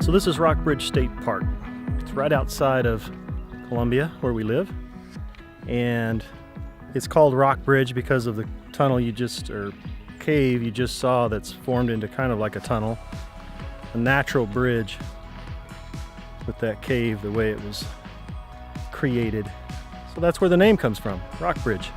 So this is Rockbridge State Park. It's right outside of Columbia, where we live. And it's called Rockbridge because of the tunnel or cave you just saw that's formed into kind of like a tunnel. A natural bridge with that cave, the way it was created. So that's where the name comes from, Rockbridge.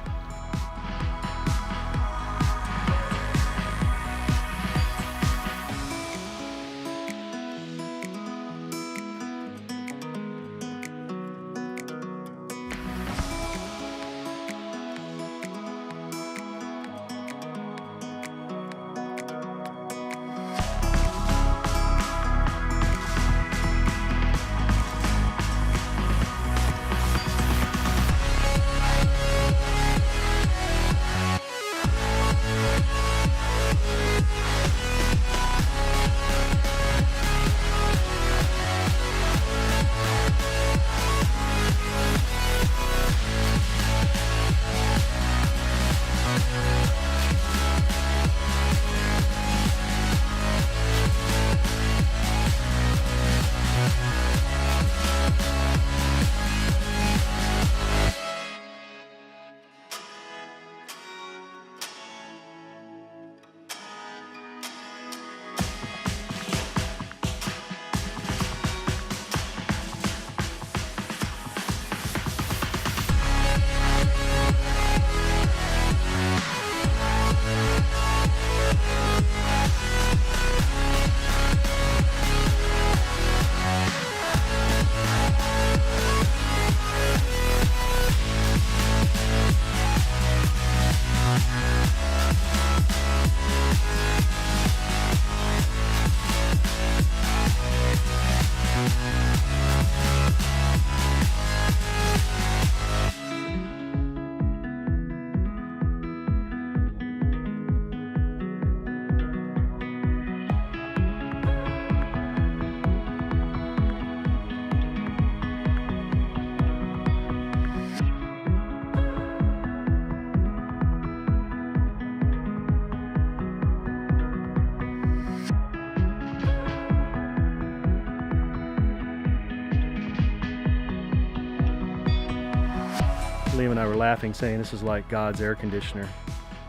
Leam and I were laughing, saying this is like God's air conditioner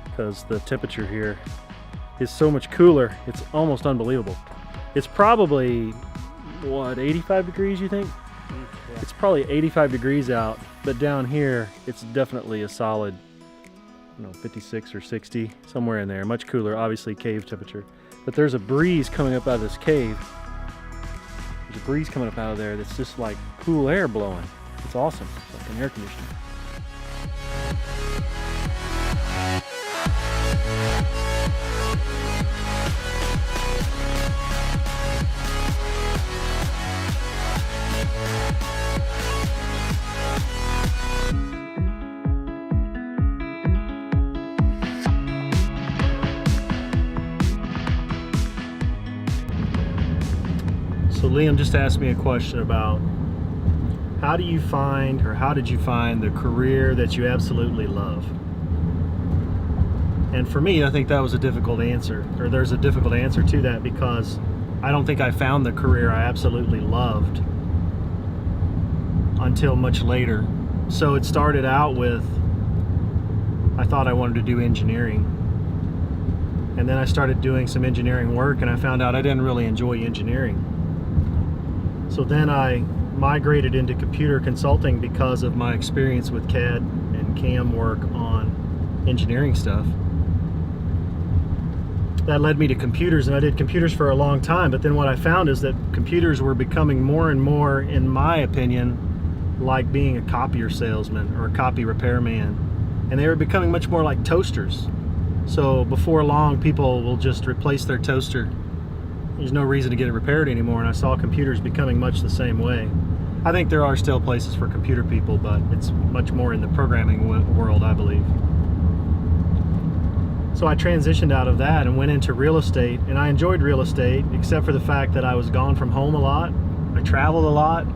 because the temperature here is so much cooler. It's almost unbelievable. It's probably, what, 85 degrees, you think? Yeah. It's probably 85 degrees out, but down here it's definitely a solid, 56 or 60, somewhere in there. Much cooler, obviously cave temperature. But there's a breeze coming up out of this cave. There's a breeze coming up out of there that's just like cool air blowing. It's awesome. It's like an air conditioner. So Liam just asked me a question about how did you find the career that you absolutely love? And for me, I think that was a difficult answer, or there's a difficult answer to that, because I don't think I found the career I absolutely loved until much later. So it started out with, I thought I wanted to do engineering. And then I started doing some engineering work and I found out I didn't really enjoy engineering. So then I migrated into computer consulting because of my experience with CAD and CAM work on engineering stuff. That led me to computers, and I did computers for a long time, but then what I found is that computers were becoming more and more, in my opinion, like being a copier salesman or a copy repairman, and they were becoming much more like toasters. So before long, people will just replace their toaster. There's no reason to get it repaired anymore, and I saw computers becoming much the same way. I think there are still places for computer people, but it's much more in the programming world, I believe. So I transitioned out of that and went into real estate, and I enjoyed real estate, except for the fact that I was gone from home a lot. I traveled a lot.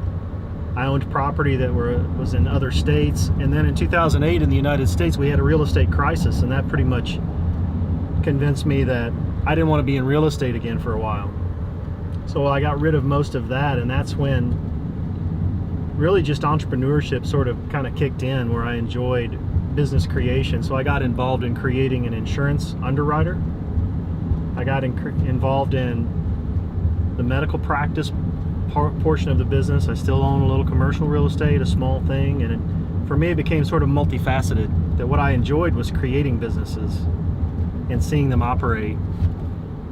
I owned property that was in other states, and then in 2008 in the United States we had a real estate crisis, and that pretty much convinced me that I didn't want to be in real estate again for a while. So I got rid of most of that, and that's when really just entrepreneurship sort of kind of kicked in, where I enjoyed business creation. So I got involved in creating an insurance underwriter. I got involved in the medical practice portion of the business. I still own a little commercial real estate, a small thing, and for me it became sort of multifaceted, that what I enjoyed was creating businesses and seeing them operate.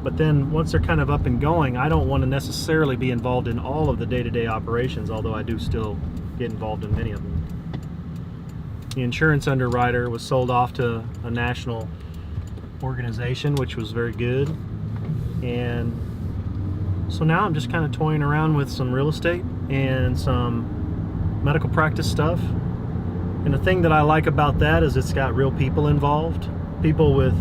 But then once they're kind of up and going, I don't want to necessarily be involved in all of the day-to-day operations, although I do still get involved in many of them. The insurance underwriter was sold off to a national organization, which was very good. And so now I'm just kind of toying around with some real estate and some medical practice stuff. And the thing that I like about that is it's got real people involved, people with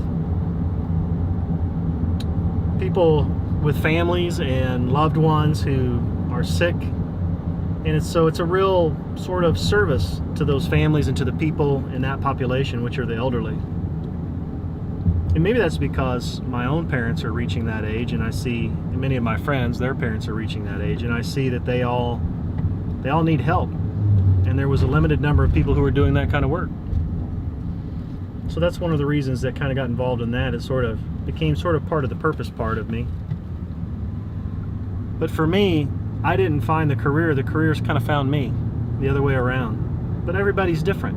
families and loved ones who are sick, and it's a real sort of service to those families and to the people in that population, which are the elderly. And maybe that's because my own parents are reaching that age, and I see many of my friends, their parents are reaching that age, and I see that they all need help, and there was a limited number of people who were doing that kind of work. So that's one of the reasons that kind of got involved in that. It sort of became sort of part of the purpose part of me. But for me, I didn't find the careers kind of found me, the other way around. But everybody's different.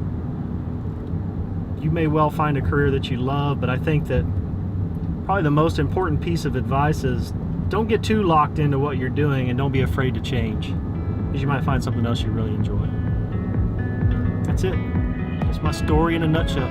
You may well find a career that you love, but I think that probably the most important piece of advice is don't get too locked into what you're doing, and don't be afraid to change, because you might find something else you really enjoy. That's it. That's my story in a nutshell.